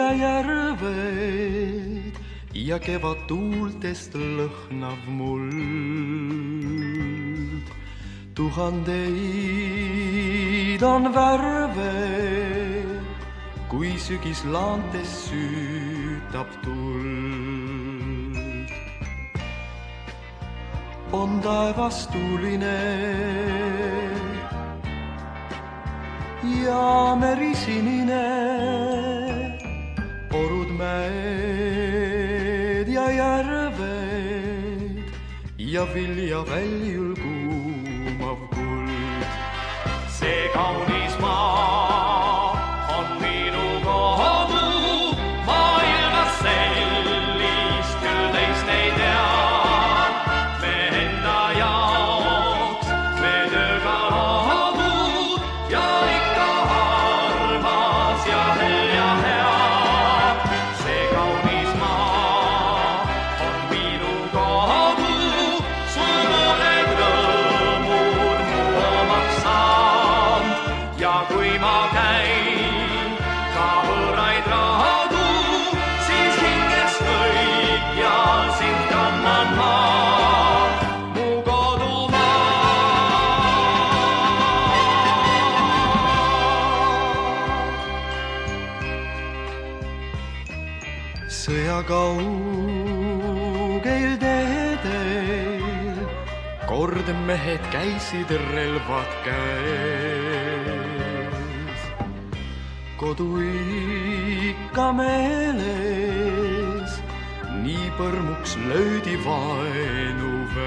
ja järved ja kevad tuultest lõhnav muld. Tuhandeid on värve, kui sügis laantes süütab tuld. On taevas tuline ja meri sinine, orud, mäed ja järved ja vilja väljul kuumav kuld. See kaunis maa on minu kodu, maailmas sellist küll teist ei tea. Me enda jaoks me tööga loodud ja ikka armas ja hell ja hea. See kaunis maa on minu kodu, su noored rõõmud mu omaks saanud. Ja kui ma käin ka võõraid radu, siis hinges kõikjal sind kannan ma, mu kodumaa. Sõja kaugel teedel kord mehed käisid relvad käes. Kodu ikka meeles, nii põrmuks löödi vaenuväed.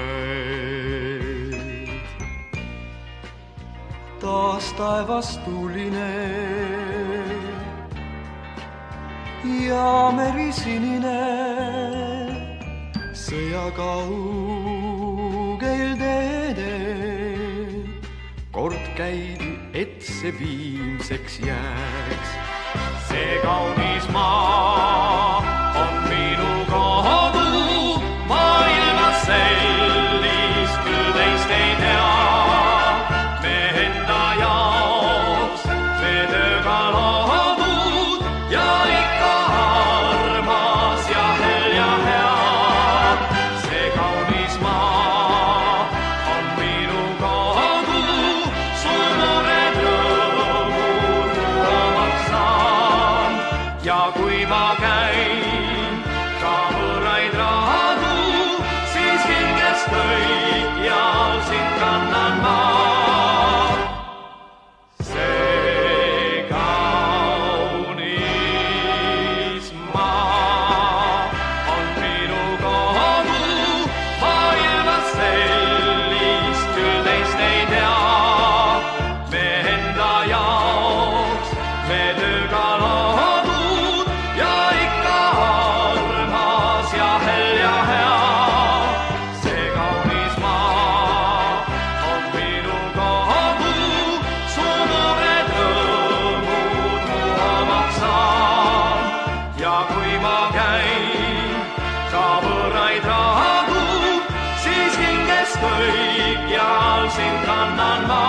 Taas taevas tuline ja meri sinine, sõja kaugel teedel kord käidi, et see viimseks jääks. See kaunis maa on minu kodu, maailmas sellist küll teist ei tea. Me enda jaoks me tööga loodud ja ikka armas ja hell ja hea. See kaunis maa on minu kodu, su noored rõõmud mu omaks saanud. Ja kui ma käin ka võõraid radu, siis hingest kõikjal sind kannan ma. See kaunis maa on minu kodu, maailmas sellist küll teist ei tea. Me enda jaoks me tööga loodud ja ikka armas ja hell ja hea. See kaunis maa on minu kodu, su noored rõõmud mu omaks saanud. Ja kui ma käin ka võõraid radu, siis hingest kõikjal sind kannan ma.